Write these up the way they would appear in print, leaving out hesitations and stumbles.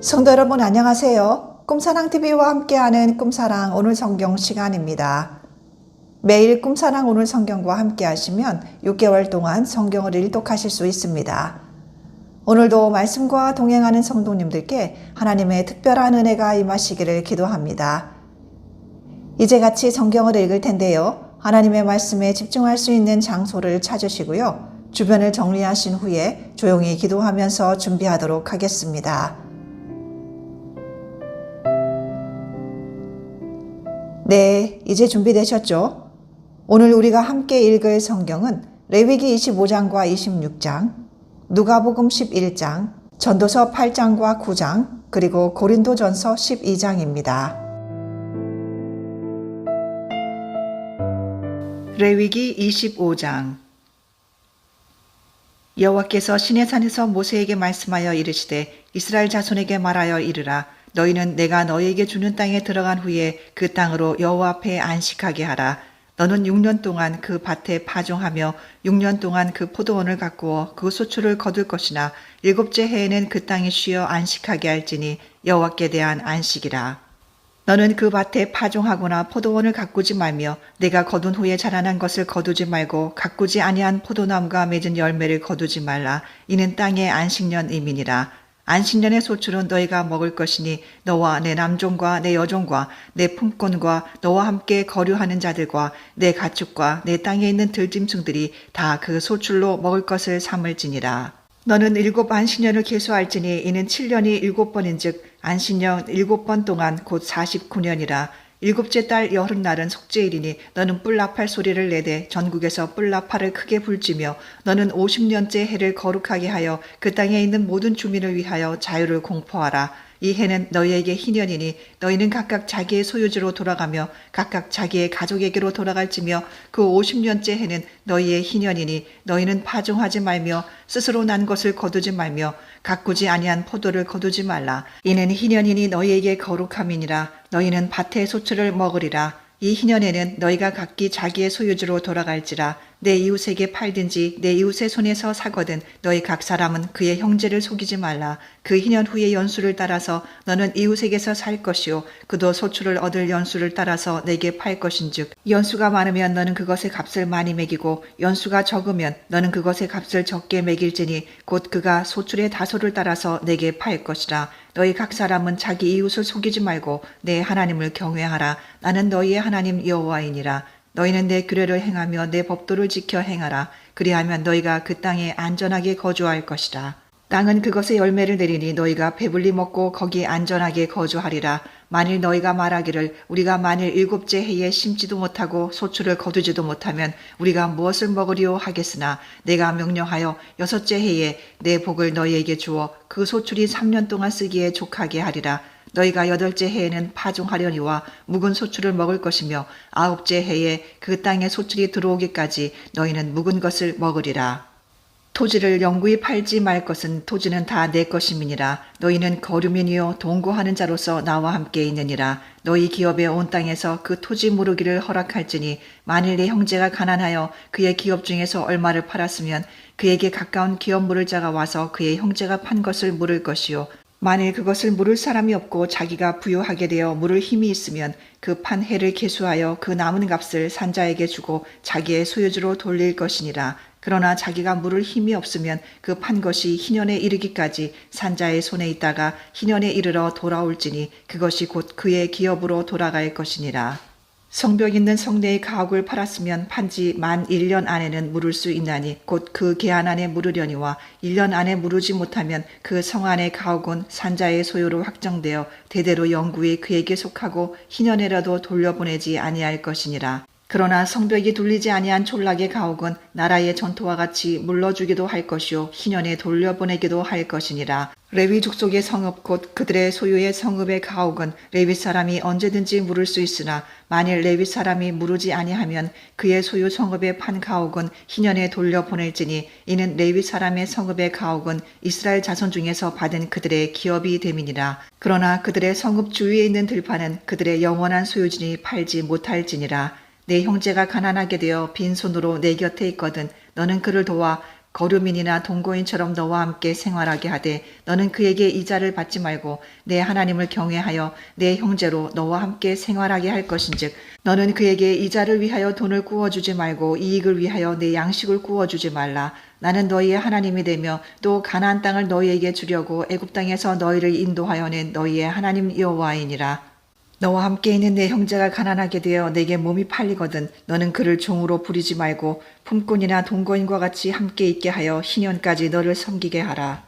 성도 여러분 안녕하세요. 꿈사랑TV와 함께하는 꿈사랑 오늘 성경 시간입니다. 매일 꿈사랑 오늘 성경과 함께 하시면 6개월 동안 성경을 일독하실 수 있습니다. 오늘도 말씀과 동행하는 성도님들께 하나님의 특별한 은혜가 임하시기를 기도합니다. 이제 같이 성경을 읽을 텐데요. 하나님의 말씀에 집중할 수 있는 장소를 찾으시고요. 주변을 정리하신 후에 조용히 기도하면서 준비하도록 하겠습니다. 네, 이제 준비되셨죠? 오늘 우리가 함께 읽을 성경은 레위기 25장과 26장, 누가복음 11장, 전도서 8장과 9장, 그리고 고린도전서 12장입니다. 레위기 25장. 여호와께서 시내산에서 모세에게 말씀하여 이르시되 이스라엘 자손에게 말하여 이르라. 너희는 내가 너희에게 주는 땅에 들어간 후에 그 땅으로 여호와 앞에 안식하게 하라. 너는 6년 동안 그 밭에 파종하며 6년 동안 그 포도원을 가꾸어 그 소출을 거둘 것이나 7째 해에는 그 땅이 쉬어 안식하게 할지니 여호와께 대한 안식이라. 너는 그 밭에 파종하거나 포도원을 가꾸지 말며 내가 거둔 후에 자라난 것을 거두지 말고 가꾸지 아니한 포도나무가 맺은 열매를 거두지 말라. 이는 땅의 안식년임이니라. 안식년의 소출은 너희가 먹을 것이니 너와 내 남종과 내 여종과 내 품꾼과 너와 함께 거류하는 자들과 내 가축과 내 땅에 있는 들짐승들이 다 그 소출로 먹을 것을 삼을지니라. 너는 7 안식년을 계수할지니 이는 7년이 7번인즉 안식년 7번 동안 곧 49년이라. 7째 달 여름날은 속죄일이니 너는 뿔나팔 소리를 내되 전국에서 뿔나팔을 크게 불지며 너는 50년째 해를 거룩하게 하여 그 땅에 있는 모든 주민을 위하여 자유를 공포하라. 이 해는 너희에게 희년이니 너희는 각각 자기의 소유지로 돌아가며 각각 자기의 가족에게로 돌아갈지며 그 50년째 해는 너희의 희년이니 너희는 파종하지 말며 스스로 난 것을 거두지 말며 가꾸지 아니한 포도를 거두지 말라. 이는 희년이니 너희에게 거룩함이니라. 너희는 밭의 소출을 먹으리라. 이 희년에는 너희가 각기 자기의 소유지로 돌아갈지라. 내 이웃에게 팔든지 내 이웃의 손에서 사거든 너희 각 사람은 그의 형제를 속이지 말라. 그 희년 후의 연수를 따라서 너는 이웃에게서 살 것이요 그도 소출을 얻을 연수를 따라서 내게 팔 것인즉 연수가 많으면 너는 그것의 값을 많이 매기고 연수가 적으면 너는 그것의 값을 적게 매길지니 곧 그가 소출의 다소를 따라서 내게 팔 것이라. 너희 각 사람은 자기 이웃을 속이지 말고 내 하나님을 경외하라. 나는 너희의 하나님 여호와이니라. 너희는 내 규례를 행하며 내 법도를 지켜 행하라. 그리하면 너희가 그 땅에 안전하게 거주할 것이라. 땅은 그것의 열매를 내리니 너희가 배불리 먹고 거기 안전하게 거주하리라. 만일 너희가 말하기를 우리가 만일 7째 해에 심지도 못하고 소출을 거두지도 못하면 우리가 무엇을 먹으리요 하겠으나 내가 명령하여 6째 해에 내 복을 너희에게 주어 그 소출이 3년 동안 쓰기에 족하게 하리라. 너희가 8째 해에는 파종하려니와 묵은 소출을 먹을 것이며 9째 해에 그 땅에 소출이 들어오기까지 너희는 묵은 것을 먹으리라. 토지를 영구히 팔지 말 것은 토지는 다 내 것임이니라. 너희는 거류민이요 동거하는 자로서 나와 함께 있느니라. 너희 기업의 온 땅에서 그 토지 무르기를 허락할지니 만일 내 형제가 가난하여 그의 기업 중에서 얼마를 팔았으면 그에게 가까운 기업 물을 자가 와서 그의 형제가 판 것을 물을 것이요 만일 그것을 물을 사람이 없고 자기가 부유하게 되어 물을 힘이 있으면 그 판 해를 계수하여 그 남은 값을 산자에게 주고 자기의 소유주로 돌릴 것이니라. 그러나 자기가 물을 힘이 없으면 그 판 것이 희년에 이르기까지 산자의 손에 있다가 희년에 이르러 돌아올지니 그것이 곧 그의 기업으로 돌아갈 것이니라. 성벽 있는 성내의 가옥을 팔았으면 판지 만 1년 안에는 물을 수 있나니 곧 그 계한 안에 물으려니와 1년 안에 물으지 못하면 그 성 안의 가옥은 산자의 소유로 확정되어 대대로 영구히 그에게 속하고 희년에라도 돌려보내지 아니할 것이니라. 그러나 성벽이 둘리지 아니한 촌락의 가옥은 나라의 전토와 같이 물러주기도 할 것이요 희년에 돌려보내기도 할 것이니라. 레위 족속의 성읍 곧 그들의 소유의 성읍의 가옥은 레위 사람이 언제든지 물을 수 있으나 만일 레위 사람이 물으지 아니하면 그의 소유 성읍의 판 가옥은 희년에 돌려보낼지니 이는 레위 사람의 성읍의 가옥은 이스라엘 자손 중에서 받은 그들의 기업이 됨이니라. 그러나 그들의 성읍 주위에 있는 들판은 그들의 영원한 소유진이 팔지 못할지니라. 내 형제가 가난하게 되어 빈손으로 내 곁에 있거든 너는 그를 도와 거류민이나 동거인처럼 너와 함께 생활하게 하되 너는 그에게 이자를 받지 말고 내 하나님을 경외하여 내 형제로 너와 함께 생활하게 할 것인즉 너는 그에게 이자를 위하여 돈을 구워주지 말고 이익을 위하여 내 양식을 구워주지 말라. 나는 너희의 하나님이 되며 또 가나안 땅을 너희에게 주려고 애굽 땅에서 너희를 인도하여 낸 너희의 하나님 여호와이니라. 너와 함께 있는 내 형제가 가난하게 되어 내게 몸이 팔리거든 너는 그를 종으로 부리지 말고 품꾼이나 동거인과 같이 함께 있게 하여 희년까지 너를 섬기게 하라.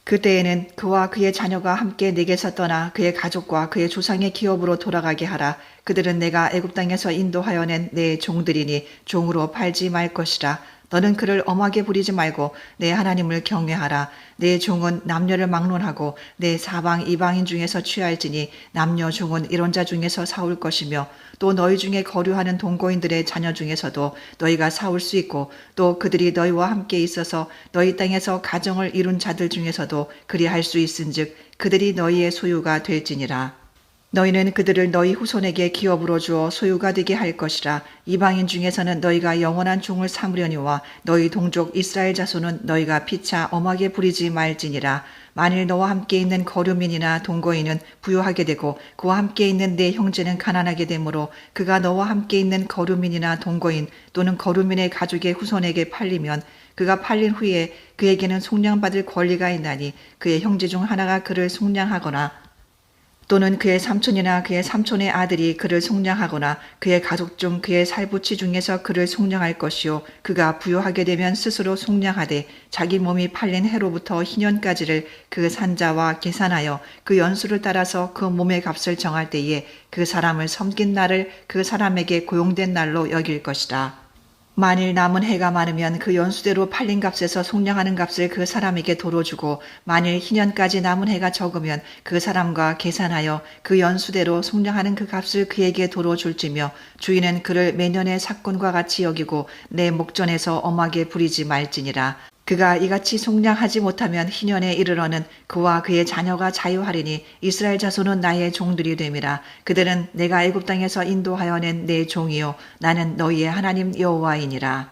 그때에는 그와 그의 자녀가 함께 내게서 떠나 그의 가족과 그의 조상의 기업으로 돌아가게 하라. 그들은 내가 애굽 땅에서 인도하여 낸 내 종들이니 종으로 팔지 말 것이라. 너는 그를 엄하게 부리지 말고 내 하나님을 경외하라. 내 종은 남녀를 막론하고 내 사방 이방인 중에서 취할지니 남녀 종은 이런 자 중에서 사올 것이며 또 너희 중에 거류하는 동거인들의 자녀 중에서도 너희가 사올 수 있고 또 그들이 너희와 함께 있어서 너희 땅에서 가정을 이룬 자들 중에서도 그리할 수 있은즉 그들이 너희의 소유가 될지니라. 너희는 그들을 너희 후손에게 기업으로 주어 소유가 되게 할 것이라. 이방인 중에서는 너희가 영원한 종을 삼으려니와 너희 동족 이스라엘 자손은 너희가 피차 엄하게 부리지 말지니라. 만일 너와 함께 있는 거류민이나 동거인은 부유하게 되고 그와 함께 있는 내 형제는 가난하게 되므로 그가 너와 함께 있는 거류민이나 동거인 또는 거류민의 가족의 후손에게 팔리면 그가 팔린 후에 그에게는 속량받을 권리가 있나니 그의 형제 중 하나가 그를 속량하거나 또는 그의 삼촌이나 그의 삼촌의 아들이 그를 속량하거나 그의 가족 중 그의 살부치 중에서 그를 속량할 것이요 그가 부유하게 되면 스스로 속량하되 자기 몸이 팔린 해로부터 희년까지를 그 산자와 계산하여 그 연수를 따라서 그 몸의 값을 정할 때에 그 사람을 섬긴 날을 그 사람에게 고용된 날로 여길 것이다. 만일 남은 해가 많으면 그 연수대로 팔린 값에서 속량하는 값을 그 사람에게 도로 주고 만일 희년까지 남은 해가 적으면 그 사람과 계산하여 그 연수대로 속량하는 그 값을 그에게 도로 줄지며 주인은 그를 매년의 삭군과 같이 여기고 내 목전에서 엄하게 부리지 말지니라. 그가 이같이 속량하지 못하면 희년에 이르러는 그와 그의 자녀가 자유하리니 이스라엘 자손은 나의 종들이 됨이라. 그들은 내가 애굽 땅에서 인도하여 낸 내 종이요 나는 너희의 하나님 여호와이니라.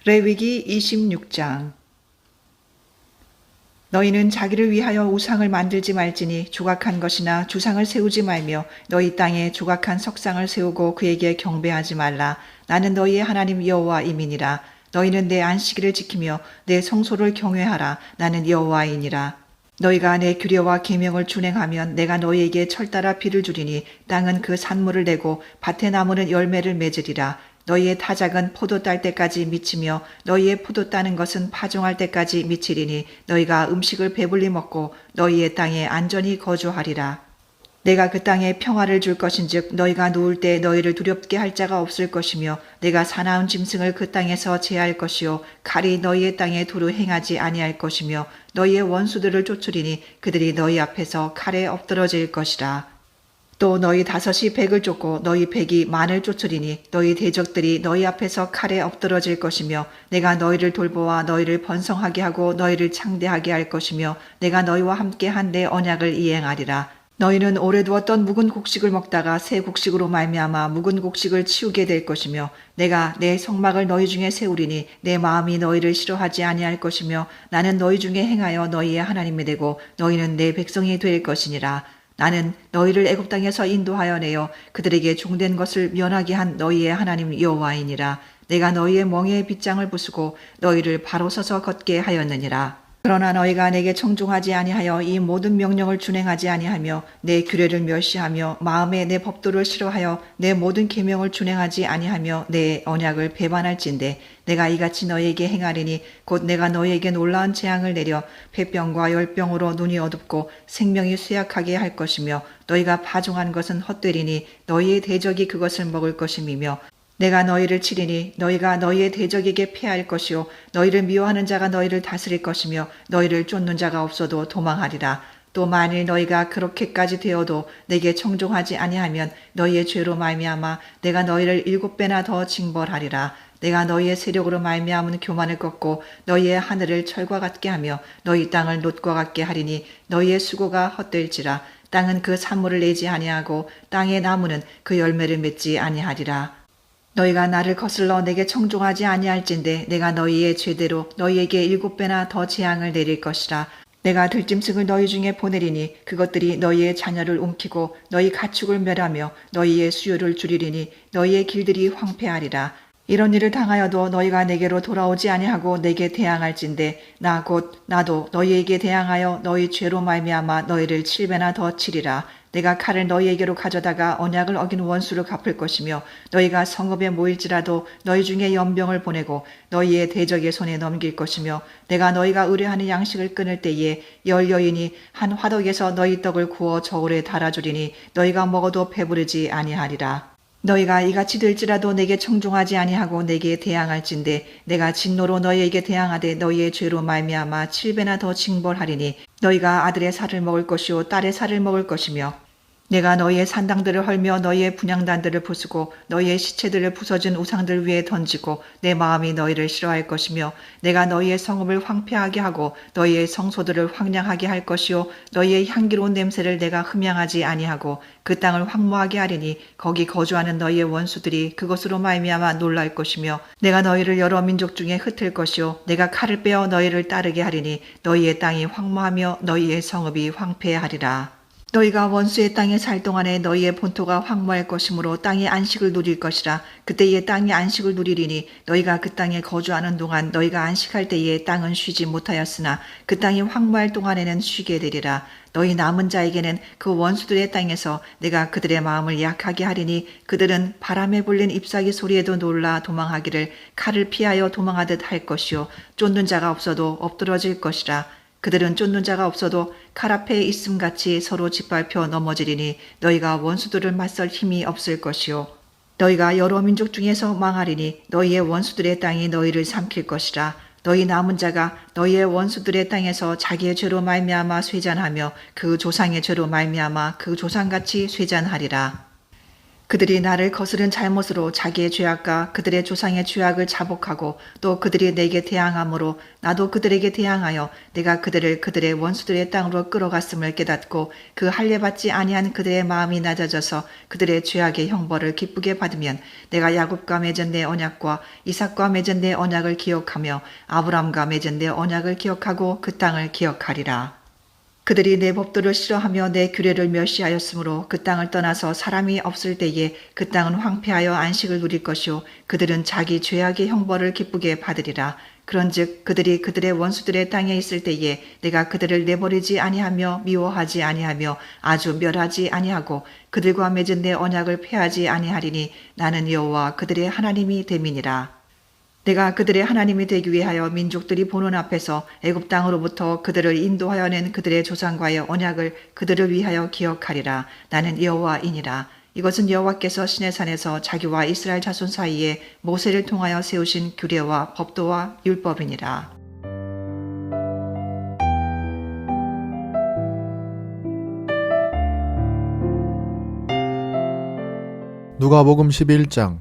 레위기 26장. 너희는 자기를 위하여 우상을 만들지 말지니 조각한 것이나 주상을 세우지 말며 너희 땅에 조각한 석상을 세우고 그에게 경배하지 말라. 나는 너희의 하나님 여호와이니라. 너희는 내 안식일을 지키며 내 성소를 경외하라. 나는 여호와이니라. 너희가 내 규례와 계명을 준행하면 내가 너희에게 철따라 비를 주리니 땅은 그 산물을 내고 밭의 나무는 열매를 맺으리라. 너희의 타작은 포도 딸 때까지 미치며 너희의 포도 따는 것은 파종할 때까지 미치리니 너희가 음식을 배불리 먹고 너희의 땅에 안전히 거주하리라. 내가 그 땅에 평화를 줄 것인즉 너희가 누울 때 너희를 두렵게 할 자가 없을 것이며 내가 사나운 짐승을 그 땅에서 제할 것이요 칼이 너희의 땅에 도로 행하지 아니할 것이며 너희의 원수들을 쫓으리니 그들이 너희 앞에서 칼에 엎드러질 것이라. 또 너희 다섯이 백을 쫓고 너희 백이 만을 쫓으리니 너희 대적들이 너희 앞에서 칼에 엎드러질 것이며 내가 너희를 돌보아 너희를 번성하게 하고 너희를 창대하게 할 것이며 내가 너희와 함께 한 내 언약을 이행하리라. 너희는 오래 두었던 묵은 곡식을 먹다가 새 곡식으로 말미암아 묵은 곡식을 치우게 될 것이며 내가 내 성막을 너희 중에 세우리니 내 마음이 너희를 싫어하지 아니할 것이며 나는 너희 중에 행하여 너희의 하나님이 되고 너희는 내 백성이 될 것이니라. 나는 너희를 애굽 땅에서 인도하여 내어 그들에게 종된 것을 면하게 한 너희의 하나님 여호와이니라. 내가 너희의 멍에의 빗장을 부수고 너희를 바로 서서 걷게 하였느니라. 그러나 너희가 내게 청종하지 아니하여 이 모든 명령을 준행하지 아니하며 내 규례를 멸시하며 마음에 내 법도를 싫어하여 내 모든 계명을 준행하지 아니하며 내 언약을 배반할진대 내가 이같이 너희에게 행하리니 곧 내가 너희에게 놀라운 재앙을 내려 폐병과 열병으로 눈이 어둡고 생명이 쇠약하게 할 것이며 너희가 파종한 것은 헛되리니 너희의 대적이 그것을 먹을 것임이며 내가 너희를 치리니 너희가 너희의 대적에게 패할 것이요 너희를 미워하는 자가 너희를 다스릴 것이며 너희를 쫓는 자가 없어도 도망하리라. 또 만일 너희가 그렇게까지 되어도 내게 청종하지 아니하면 너희의 죄로 말미암아 내가 너희를 7배나 더 징벌하리라. 내가 너희의 세력으로 말미암은 교만을 꺾고 너희의 하늘을 철과 같게 하며 너희 땅을 놋과 같게 하리니 너희의 수고가 헛될지라. 땅은 그 산물을 내지 아니하고 땅의 나무는 그 열매를 맺지 아니하리라. 너희가 나를 거슬러 내게 청종하지 아니할진대 내가 너희의 죄대로 너희에게 7배나 더 재앙을 내릴 것이라. 내가 들짐승을 너희 중에 보내리니 그것들이 너희의 자녀를 움키고 너희 가축을 멸하며 너희의 수요를 줄이리니 너희의 길들이 황폐하리라. 이런 일을 당하여도 너희가 내게로 돌아오지 아니하고 내게 대항할진대 나 곧 나도 너희에게 대항하여 너희 죄로 말미암아 너희를 7배나 더 치리라. 내가 칼을 너희에게로 가져다가 언약을 어긴 원수를 갚을 것이며 너희가 성읍에 모일지라도 너희 중에 연병을 보내고 너희의 대적의 손에 넘길 것이며 내가 너희가 의뢰하는 양식을 끊을 때에 10여인이 한 화덕에서 너희 떡을 구워 저울에 달아주리니 너희가 먹어도 배부르지 아니하리라. 너희가 이같이 될지라도 내게 청종하지 아니하고 내게 대항할진대 내가 진노로 너희에게 대항하되 너희의 죄로 말미암아 7배나 더 징벌하리니 너희가 아들의 살을 먹을 것이요 딸의 살을 먹을 것이며 내가 너희의 산당들을 헐며 너희의 분향단들을 부수고 너희의 시체들을 부서진 우상들 위에 던지고 내 마음이 너희를 싫어할 것이며 내가 너희의 성읍을 황폐하게 하고 너희의 성소들을 황량하게 할 것이요 너희의 향기로운 냄새를 내가 흠양하지 아니하고 그 땅을 황무하게 하리니 거기 거주하는 너희의 원수들이 그것으로 말미암아 놀랄 것이며 내가 너희를 여러 민족 중에 흩을 것이요 내가 칼을 빼어 너희를 따르게 하리니 너희의 땅이 황무하며 너희의 성읍이 황폐하리라. 너희가 원수의 땅에 살 동안에 너희의 본토가 황무할 것이므로 땅의 안식을 누릴 것이라. 그때에 땅이 안식을 누리리니 너희가 그 땅에 거주하는 동안 너희가 안식할 때에 땅은 쉬지 못하였으나 그 땅이 황무할 동안에는 쉬게 되리라. 너희 남은 자에게는 그 원수들의 땅에서 내가 그들의 마음을 약하게 하리니 그들은 바람에 불린 잎사귀 소리에도 놀라 도망하기를 칼을 피하여 도망하듯 할 것이요 쫓는 자가 없어도 엎드러질 것이라. 그들은 쫓는 자가 없어도 칼 앞에 있음같이 서로 짓밟혀 넘어지리니 너희가 원수들을 맞설 힘이 없을 것이요 너희가 여러 민족 중에서 망하리니 너희의 원수들의 땅이 너희를 삼킬 것이라. 너희 남은 자가 너희의 원수들의 땅에서 자기의 죄로 말미암아 쇠잔하며 그 조상의 죄로 말미암아 그 조상같이 쇠잔하리라. 그들이 나를 거스른 잘못으로 자기의 죄악과 그들의 조상의 죄악을 자복하고 또 그들이 내게 대항함으로 나도 그들에게 대항하여 내가 그들을 그들의 원수들의 땅으로 끌어갔음을 깨닫고 그 할례받지 아니한 그들의 마음이 낮아져서 그들의 죄악의 형벌을 기쁘게 받으면 내가 야곱과 맺은 내 언약과 이삭과 맺은 내 언약을 기억하며 아브람과 맺은 내 언약을 기억하고 그 땅을 기억하리라. 그들이 내 법도를 싫어하며 내 규례를 멸시하였으므로 그 땅을 떠나서 사람이 없을 때에 그 땅은 황폐하여 안식을 누릴 것이요 그들은 자기 죄악의 형벌을 기쁘게 받으리라. 그런즉 그들이 그들의 원수들의 땅에 있을 때에 내가 그들을 내버리지 아니하며 미워하지 아니하며 아주 멸하지 아니하고 그들과 맺은 내 언약을 폐하지 아니하리니 나는 여호와 그들의 하나님이 됨이니라. 내가 그들의 하나님이 되기 위하여 민족들이 보는 앞에서 애굽 땅으로부터 그들을 인도하여 낸 그들의 조상과의 언약을 그들을 위하여 기억하리라. 나는 여호와이니라. 이것은 여호와께서 시내산에서 자기와 이스라엘 자손 사이에 모세를 통하여 세우신 규례와 법도와 율법이니라. 누가복음 11장.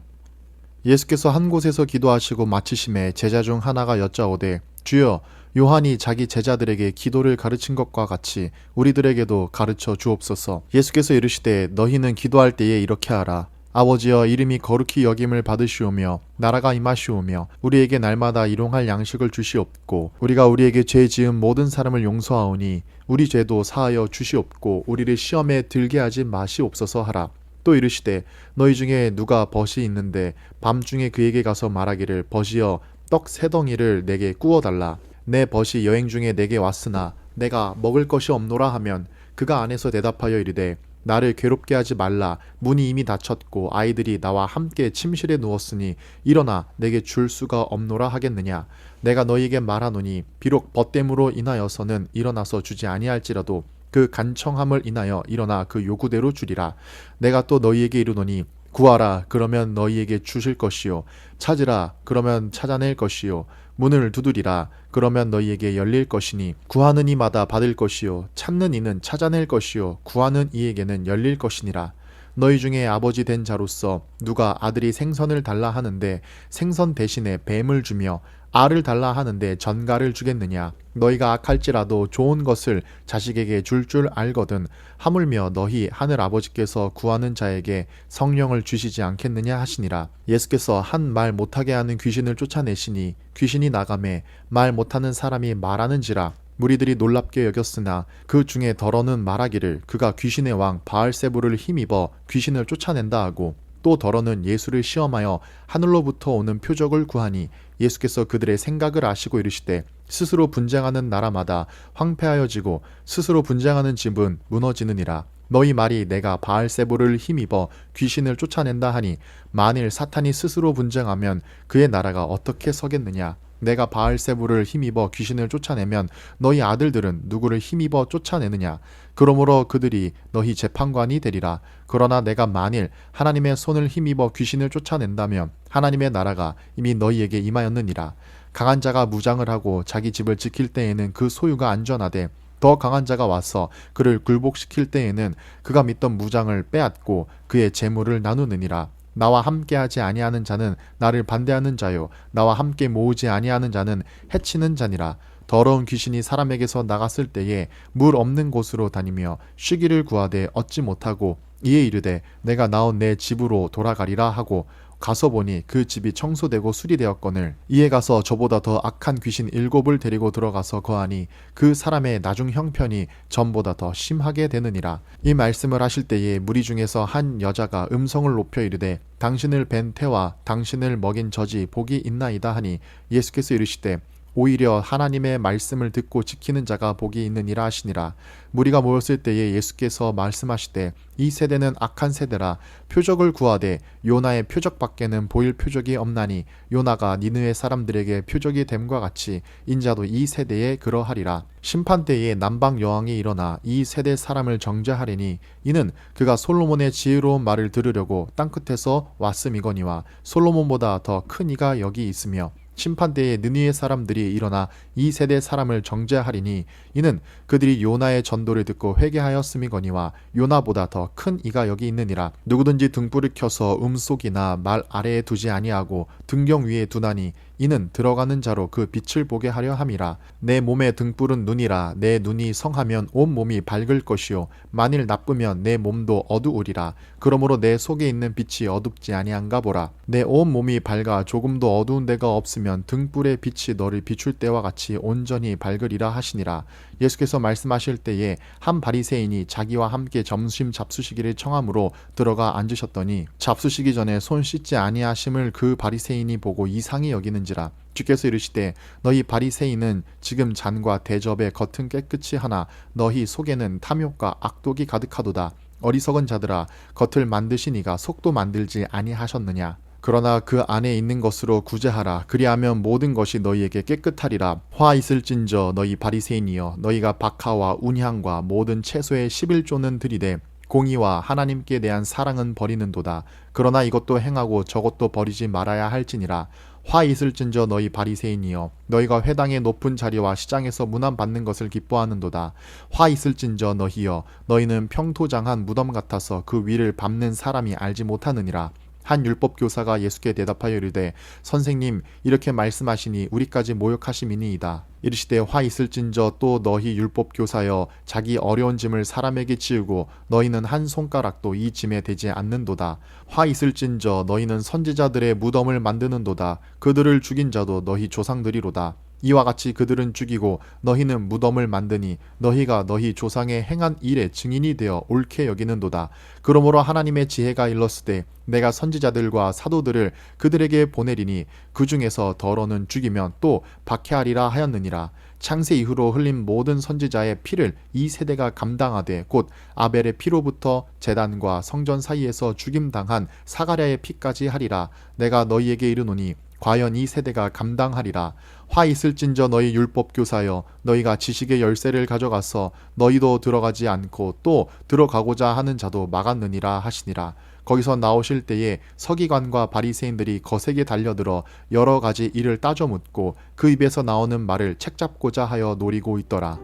예수께서 한 곳에서 기도하시고 마치심에 제자 중 하나가 여짜오되 주여 요한이 자기 제자들에게 기도를 가르친 것과 같이 우리들에게도 가르쳐 주옵소서. 예수께서 이르시되 너희는 기도할 때에 이렇게 하라. 아버지여 이름이 거룩히 여김을 받으시오며 나라가 임하시오며 우리에게 날마다 일용할 양식을 주시옵고 우리가 우리에게 죄 지은 모든 사람을 용서하오니 우리 죄도 사하여 주시옵고 우리를 시험에 들게 하지 마시옵소서 하라. 또 이르시되 너희 중에 누가 벗이 있는데 밤중에 그에게 가서 말하기를 벗이여 떡 3덩이를 내게 구워달라. 내 벗이 여행 중에 내게 왔으나 내가 먹을 것이 없노라 하면 그가 안에서 대답하여 이르되 나를 괴롭게 하지 말라. 문이 이미 닫혔고 아이들이 나와 함께 침실에 누웠으니 일어나 내게 줄 수가 없노라 하겠느냐. 내가 너희에게 말하노니 비록 벗됨으로 인하여서는 일어나서 주지 아니할지라도 그 간청함을 인하여 일어나 그 요구대로 주리라. 내가 또 너희에게 이르노니 구하라 그러면 너희에게 주실 것이요 찾으라 그러면 찾아낼 것이요 문을 두드리라 그러면 너희에게 열릴 것이니 구하는 이마다 받을 것이요 찾는 이는 찾아낼 것이요 구하는 이에게는 열릴 것이니라. 너희 중에 아버지 된 자로서 누가 아들이 생선을 달라 하는데 생선 대신에 뱀을 주며 알을 달라 하는데 전갈을 주겠느냐? 너희가 악할지라도 좋은 것을 자식에게 줄 알거든 하물며 너희 하늘 아버지께서 구하는 자에게 성령을 주시지 않겠느냐 하시니라. 예수께서 한 말 못하게 하는 귀신을 쫓아내시니 귀신이 나가매 말 못하는 사람이 말하는지라. 무리들이 놀랍게 여겼으나 그 중에 더러는 말하기를 그가 귀신의 왕 바알세불을 힘입어 귀신을 쫓아낸다 하고, 또 더러는 예수를 시험하여 하늘로부터 오는 표적을 구하니 예수께서 그들의 생각을 아시고 이르시되 스스로 분쟁하는 나라마다 황폐하여지고 스스로 분쟁하는 집은 무너지느니라. 너희 말이 내가 바알세불을 힘입어 귀신을 쫓아낸다 하니 만일 사탄이 스스로 분쟁하면 그의 나라가 어떻게 서겠느냐? 내가 바알세불을 힘입어 귀신을 쫓아내면 너희 아들들은 누구를 힘입어 쫓아내느냐? 그러므로 그들이 너희 재판관이 되리라. 그러나 내가 만일 하나님의 손을 힘입어 귀신을 쫓아낸다면 하나님의 나라가 이미 너희에게 임하였느니라. 강한 자가 무장을 하고 자기 집을 지킬 때에는 그 소유가 안전하되 더 강한 자가 와서 그를 굴복시킬 때에는 그가 믿던 무장을 빼앗고 그의 재물을 나누느니라. 나와 함께하지 아니하는 자는 나를 반대하는 자요 나와 함께 모으지 아니하는 자는 해치는 자니라. 더러운 귀신이 사람에게서 나갔을 때에 물 없는 곳으로 다니며 쉬기를 구하되 얻지 못하고 이에 이르되 내가 나온 내 집으로 돌아가리라 하고 가서 보니 그 집이 청소되고 수리되었거늘 이에 가서 저보다 더 악한 귀신 7을 데리고 들어가서 거하니 그 사람의 나중 형편이 전보다 더 심하게 되느니라. 이 말씀을 하실 때에 무리 중에서 한 여자가 음성을 높여 이르되 당신을 뵌 태와 당신을 먹인 젖이 복이 있나이다 하니 예수께서 이르시되 오히려 하나님의 말씀을 듣고 지키는 자가 복이 있느니라 하시니라. 무리가 모였을 때에 예수께서 말씀하시되 이 세대는 악한 세대라. 표적을 구하되 요나의 표적밖에는 보일 표적이 없나니 요나가 니느웨 사람들에게 표적이 됨과 같이 인자도 이 세대에 그러하리라. 심판 때에 남방 여왕이 일어나 이 세대 사람을 정죄하리니 이는 그가 솔로몬의 지혜로운 말을 들으려고 땅끝에서 왔음이거니와 솔로몬보다 더 큰 이가 여기 있으며 심판 때에 느니의 사람들이 일어나 이 세대 사람을 정죄하리니 이는 그들이 요나의 전도를 듣고 회개하였음이거니와 요나보다 더 큰 이가 여기 있느니라. 누구든지 등불을 켜서 음속이나 말 아래에 두지 아니하고 등경 위에 두나니 이는 들어가는 자로 그 빛을 보게 하려 함이라. 내 몸의 등불은 눈이라. 내 눈이 성하면 온 몸이 밝을 것이요 만일 나쁘면 내 몸도 어두우리라. 그러므로 내 속에 있는 빛이 어둡지 아니한가 보라. 내 온 몸이 밝아 조금도 어두운 데가 없으면 등불의 빛이 너를 비출 때와 같이 온전히 밝으리라 하시니라. 예수께서 말씀하실 때에 한 바리새인이 자기와 함께 점심 잡수시기를 청함으로 들어가 앉으셨더니 잡수시기 전에 손 씻지 아니하심을 그 바리새인이 보고 이상히 여기는지라. 주께서 이르시되 너희 바리새인은 지금 잔과 대접의 겉은 깨끗이 하나 너희 속에는 탐욕과 악독이 가득하도다. 어리석은 자들아, 겉을 만드시니가 속도 만들지 아니하셨느냐? 그러나 그 안에 있는 것으로 구제하라. 그리하면 모든 것이 너희에게 깨끗하리라. 화 있을진저 너희 바리새인이여, 너희가 박하와 운향과 모든 채소의 11조는 들이되 공의와 하나님께 대한 사랑은 버리는도다. 그러나 이것도 행하고 저것도 버리지 말아야 할지니라. 화 있을진저 너희 바리새인이여, 너희가 회당의 높은 자리와 시장에서 문안 받는 것을 기뻐하는도다. 화 있을진저 너희여, 너희는 평토장한 무덤 같아서 그 위를 밟는 사람이 알지 못하느니라. 한 율법 교사가 예수께 대답하여 이르되 선생님, 이렇게 말씀하시니 우리까지 모욕하심이니이다. 이르시되 화 있을진저 또 너희 율법 교사여, 자기 어려운 짐을 사람에게 지우고 너희는 한 손가락도 이 짐에 대지 않는도다. 화 있을진저 너희는 선지자들의 무덤을 만드는도다. 그들을 죽인 자도 너희 조상들이로다. 이와 같이 그들은 죽이고 너희는 무덤을 만드니 너희가 너희 조상의 행한 일의 증인이 되어 옳게 여기는도다. 그러므로 하나님의 지혜가 일렀으되 내가 선지자들과 사도들을 그들에게 보내리니 그 중에서 더러는 죽이면 또 박해하리라 하였느니라. 창세 이후로 흘린 모든 선지자의 피를 이 세대가 감당하되 곧 아벨의 피로부터 제단과 성전 사이에서 죽임당한 사가랴의 피까지 하리라. 내가 너희에게 이르노니 과연 이 세대가 감당하리라. 화 있을진저 너희 율법 교사여, 너희가 지식의 열쇠를 가져가서 너희도 들어가지 않고 또 들어가고자 하는 자도 막았느니라 하시니라. 거기서 나오실 때에 서기관과 바리새인들이 거세게 달려들어 여러 가지 일을 따져 묻고 그 입에서 나오는 말을 책잡고자 하여 노리고 있더라.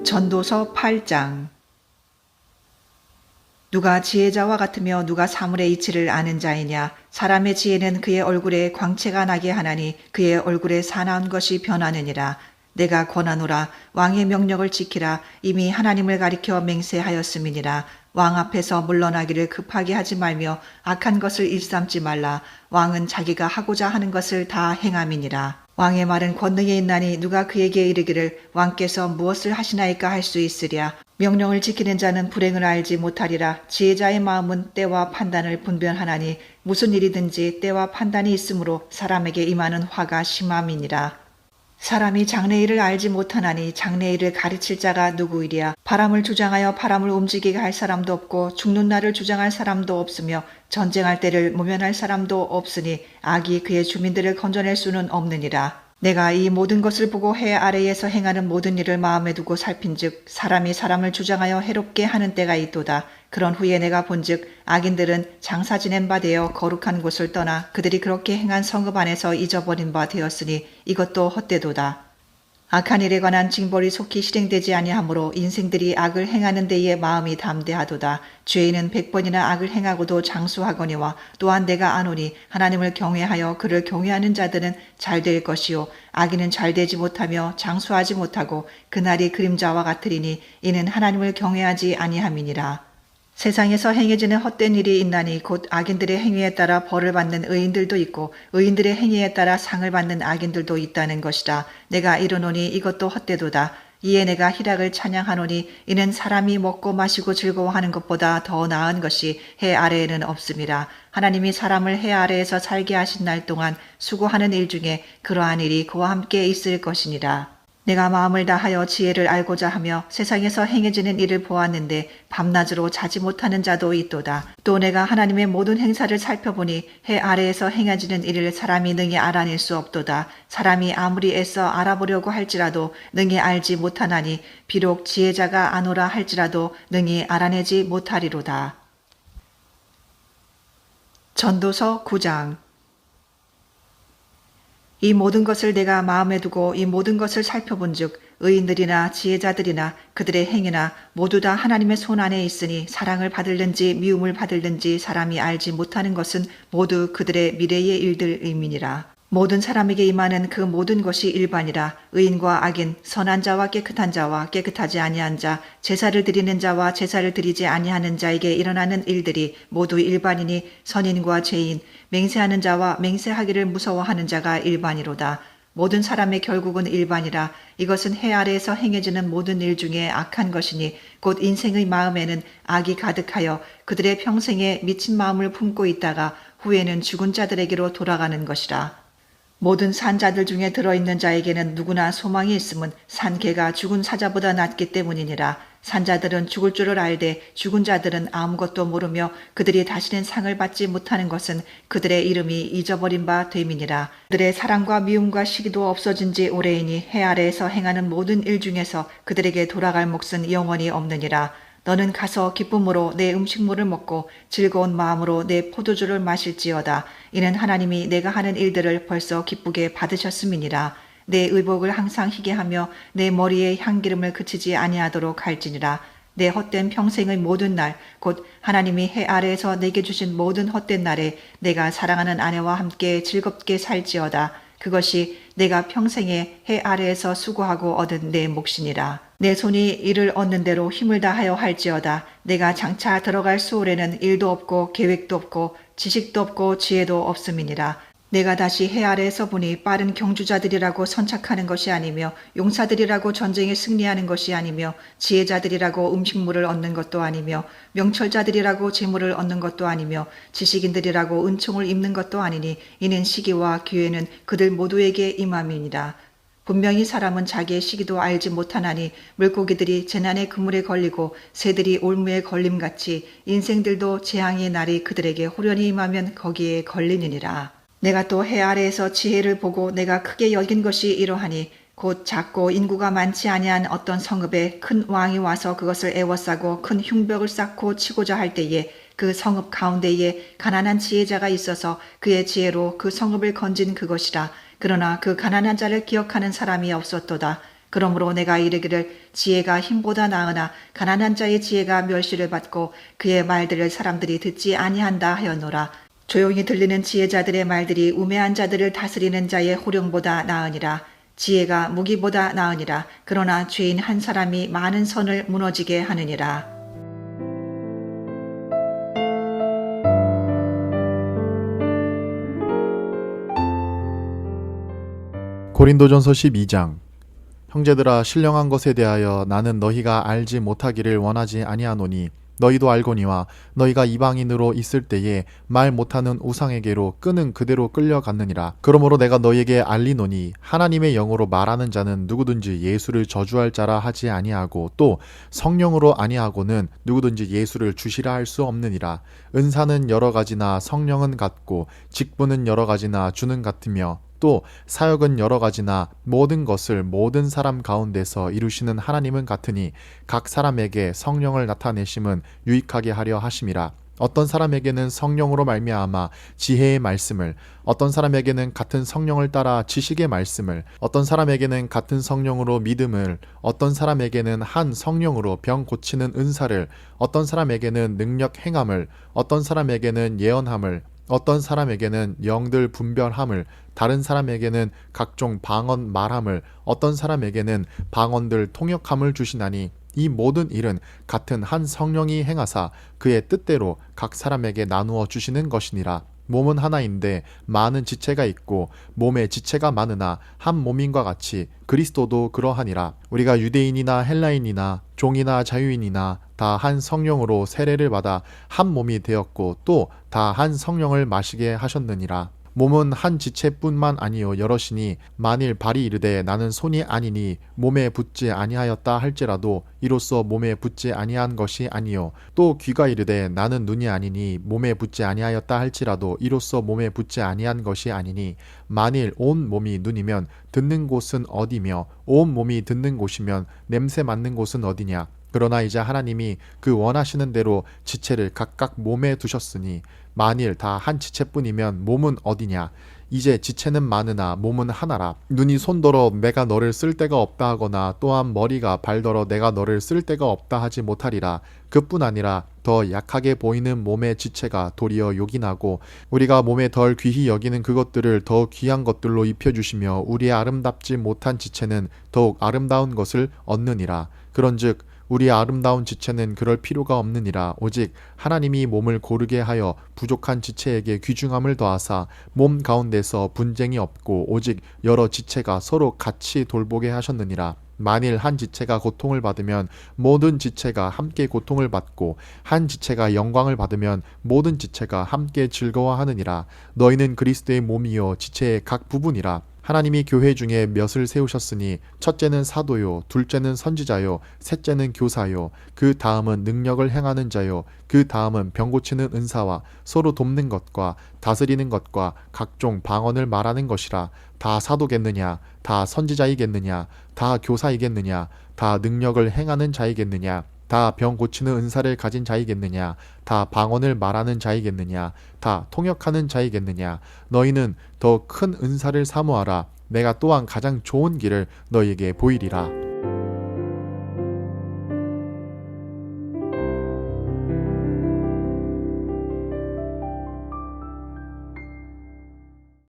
전도서 8장. 누가 지혜자와 같으며 누가 사물의 이치를 아는 자이냐. 사람의 지혜는 그의 얼굴에 광채가 나게 하나니 그의 얼굴에 사나운 것이 변하느니라. 내가 권하노라. 왕의 명령을 지키라. 이미 하나님을 가리켜 맹세하였음이니라. 왕 앞에서 물러나기를 급하게 하지 말며 악한 것을 일삼지 말라. 왕은 자기가 하고자 하는 것을 다 행함이니라. 왕의 말은 권능에 있나니 누가 그에게 이르기를 왕께서 무엇을 하시나이까 할 수 있으랴. 명령을 지키는 자는 불행을 알지 못하리라. 지혜자의 마음은 때와 판단을 분별하나니 무슨 일이든지 때와 판단이 있으므로 사람에게 임하는 화가 심함이니라. 사람이 장래일을 알지 못하나니 장래일을 가르칠 자가 누구이랴. 바람을 주장하여 바람을 움직이게 할 사람도 없고 죽는 날을 주장할 사람도 없으며 전쟁할 때를 모면할 사람도 없으니 악이 그의 주민들을 건져낼 수는 없느니라. 내가 이 모든 것을 보고 해 아래에서 행하는 모든 일을 마음에 두고 살핀즉 사람이 사람을 주장하여 해롭게 하는 때가 있도다. 그런 후에 내가 본즉 악인들은 장사 지낸 바 되어 거룩한 곳을 떠나 그들이 그렇게 행한 성읍 안에서 잊어버린 바 되었으니 이것도 헛되도다. 악한 일에 관한 징벌이 속히 실행되지 아니하므로 인생들이 악을 행하는 데에 마음이 담대하도다. 죄인은 100번이나 악을 행하고도 장수하거니와 또한 내가 아노니 하나님을 경외하여 그를 경외하는 자들은 잘될 것이요 악인은 잘되지 못하며 장수하지 못하고 그날이 그림자와 같으리니 이는 하나님을 경외하지 아니함이니라. 세상에서 행해지는 헛된 일이 있나니 곧 악인들의 행위에 따라 벌을 받는 의인들도 있고 의인들의 행위에 따라 상을 받는 악인들도 있다는 것이라. 내가 이르노니 이것도 헛되도다. 이에 내가 희락을 찬양하노니 이는 사람이 먹고 마시고 즐거워하는 것보다 더 나은 것이 해 아래에는 없음이라. 하나님이 사람을 해 아래에서 살게 하신 날 동안 수고하는 일 중에 그러한 일이 그와 함께 있을 것이니라. 내가 마음을 다하여 지혜를 알고자 하며 세상에서 행해지는 일을 보았는데 밤낮으로 자지 못하는 자도 있도다. 또 내가 하나님의 모든 행사를 살펴보니 해 아래에서 행해지는 일을 사람이 능히 알아낼 수 없도다. 사람이 아무리 애써 알아보려고 할지라도 능히 알지 못하나니 비록 지혜자가 아노라 할지라도 능히 알아내지 못하리로다. 전도서 9장. 이 모든 것을 내가 마음에 두고 이 모든 것을 살펴본즉 의인들이나 지혜자들이나 그들의 행위나 모두 다 하나님의 손 안에 있으니 사랑을 받을는지 미움을 받을는지 사람이 알지 못하는 것은 모두 그들의 미래의 일들임이니라. 모든 사람에게 임하는 그 모든 것이 일반이라. 의인과 악인, 선한 자와 깨끗한 자와 깨끗하지 아니한 자, 제사를 드리는 자와 제사를 드리지 아니하는 자에게 일어나는 일들이 모두 일반이니 선인과 죄인, 맹세하는 자와 맹세하기를 무서워하는 자가 일반이로다. 모든 사람의 결국은 일반이라. 이것은 해 아래에서 행해지는 모든 일 중에 악한 것이니 곧 인생의 마음에는 악이 가득하여 그들의 평생에 미친 마음을 품고 있다가 후에는 죽은 자들에게로 돌아가는 것이라. 모든 산자들 중에 들어있는 자에게는 누구나 소망이 있음은 산개가 죽은 사자보다 낫기 때문이니라. 산자들은 죽을 줄을 알되 죽은 자들은 아무것도 모르며 그들이 다시는 상을 받지 못하는 것은 그들의 이름이 잊어버린 바 됨이니라. 그들의 사랑과 미움과 시기도 없어진 지 오래이니 해 아래에서 행하는 모든 일 중에서 그들에게 돌아갈 몫은 영원히 없느니라. 너는 가서 기쁨으로 내 음식물을 먹고 즐거운 마음으로 내 포도주를 마실지어다. 이는 하나님이 내가 하는 일들을 벌써 기쁘게 받으셨음이니라. 내 의복을 항상 희게 하며 내 머리에 향기름을 그치지 아니하도록 할지니라. 내 헛된 평생의 모든 날 곧 하나님이 해 아래에서 내게 주신 모든 헛된 날에 내가 사랑하는 아내와 함께 즐겁게 살지어다. 그것이 내가 평생에 해 아래에서 수고하고 얻은 내 몫이니라. 내 손이 이를 얻는 대로 힘을 다하여 할지어다. 내가 장차 들어갈 수월에는 일도 없고 계획도 없고 지식도 없고 지혜도 없음이니라. 내가 다시 해 아래에서 보니 빠른 경주자들이라고 선착하는 것이 아니며 용사들이라고 전쟁에 승리하는 것이 아니며 지혜자들이라고 음식물을 얻는 것도 아니며 명철자들이라고 재물을 얻는 것도 아니며 지식인들이라고 은총을 입는 것도 아니니 이는 시기와 기회는 그들 모두에게 임함이니라. 분명히 사람은 자기의 시기도 알지 못하나니 물고기들이 재난의 그물에 걸리고 새들이 올무에 걸림같이 인생들도 재앙의 날이 그들에게 호련히 임하면 거기에 걸리느니라. 내가 또 해 아래에서 지혜를 보고 내가 크게 여긴 것이 이러하니 곧 작고 인구가 많지 아니한 어떤 성읍에 큰 왕이 와서 그것을 애워싸고 큰 흉벽을 쌓고 치고자 할 때에 그 성읍 가운데에 가난한 지혜자가 있어서 그의 지혜로 그 성읍을 건진 그것이라. 그러나 그 가난한 자를 기억하는 사람이 없었도다. 그러므로 내가 이르기를 지혜가 힘보다 나으나 가난한 자의 지혜가 멸시를 받고 그의 말들을 사람들이 듣지 아니한다 하였노라. 조용히 들리는 지혜자들의 말들이 우매한 자들을 다스리는 자의 호령보다 나으니라. 지혜가 무기보다 나으니라. 그러나 죄인 한 사람이 많은 선을 무너지게 하느니라. 고린도전서 12장. 형제들아, 신령한 것에 대하여 나는 너희가 알지 못하기를 원하지 아니하노니 너희도 알거니와 너희가 이방인으로 있을 때에 말 못하는 우상에게로 끄는 그대로 끌려갔느니라. 그러므로 내가 너희에게 알리노니 하나님의 영으로 말하는 자는 누구든지 예수를 저주할 자라 하지 아니하고 또 성령으로 아니하고는 누구든지 예수를 주시라 할 수 없느니라. 은사는 여러 가지나 성령은 같고 직분은 여러 가지나 주는 같으며 또 사역은 여러 가지나 모든 것을 모든 사람 가운데서 이루시는 하나님은 같으니 각 사람에게 성령을 나타내심은 유익하게 하려 하심이라. 어떤 사람에게는 성령으로 말미암아 지혜의 말씀을, 어떤 사람에게는 같은 성령을 따라 지식의 말씀을, 어떤 사람에게는 같은 성령으로 믿음을, 어떤 사람에게는 한 성령으로 병 고치는 은사를, 어떤 사람에게는 능력 행함을, 어떤 사람에게는 예언함을, 어떤 사람에게는 영들 분별함을, 다른 사람에게는 각종 방언 말함을, 어떤 사람에게는 방언들 통역함을 주시나니 이 모든 일은 같은 한 성령이 행하사 그의 뜻대로 각 사람에게 나누어 주시는 것이니라. 몸은 하나인데 많은 지체가 있고 몸에 지체가 많으나 한 몸인과 같이 그리스도도 그러하니라. 우리가 유대인이나 헬라인이나 종이나 자유인이나 다 한 성령으로 세례를 받아 한 몸이 되었고 또 다 한 성령을 마시게 하셨느니라. 몸은 한 지체뿐만 아니요 여럿이니 만일 발이 이르되 나는 손이 아니니 몸에 붙지 아니하였다 할지라도 이로써 몸에 붙지 아니한 것이 아니요 또 귀가 이르되 나는 눈이 아니니 몸에 붙지 아니하였다 할지라도 이로써 몸에 붙지 아니한 것이 아니니 만일 온 몸이 눈이면 듣는 곳은 어디며 온 몸이 듣는 곳이면 냄새 맡는 곳은 어디냐. 그러나 이제 하나님이 그 원하시는 대로 지체를 각각 몸에 두셨으니 만일 다 한 지체뿐이면 몸은 어디냐. 이제 지체는 많으나 몸은 하나라. 눈이 손더러 내가 너를 쓸 데가 없다 하거나 또한 머리가 발더러 내가 너를 쓸 데가 없다 하지 못하리라. 그뿐 아니라 더 약하게 보이는 몸의 지체가 도리어 요긴하고 우리가 몸에 덜 귀히 여기는 그것들을 더 귀한 것들로 입혀주시며 우리의 아름답지 못한 지체는 더욱 아름다운 것을 얻느니라. 그런즉 우리의 아름다운 지체는 그럴 필요가 없느니라. 오직 하나님이 몸을 고르게 하여 부족한 지체에게 귀중함을 더하사 몸 가운데서 분쟁이 없고 오직 여러 지체가 서로 같이 돌보게 하셨느니라. 만일 한 지체가 고통을 받으면 모든 지체가 함께 고통을 받고 한 지체가 영광을 받으면 모든 지체가 함께 즐거워하느니라. 너희는 그리스도의 몸이요 지체의 각 부분이라. 하나님이 교회 중에 몇을 세우셨으니 첫째는 사도요, 둘째는 선지자요, 셋째는 교사요, 그 다음은 능력을 행하는 자요, 그 다음은 병 고치는 은사와 서로 돕는 것과 다스리는 것과 각종 방언을 말하는 것이라. 다 사도겠느냐, 다 선지자이겠느냐, 다 교사이겠느냐, 다 능력을 행하는 자이겠느냐, 다 병 고치는 은사를 가진 자이겠느냐, 다 방언을 말하는 자이겠느냐, 다 통역하는 자이겠느냐. 너희는 더 큰 은사를 사모하라. 내가 또한 가장 좋은 길을 너희에게 보이리라.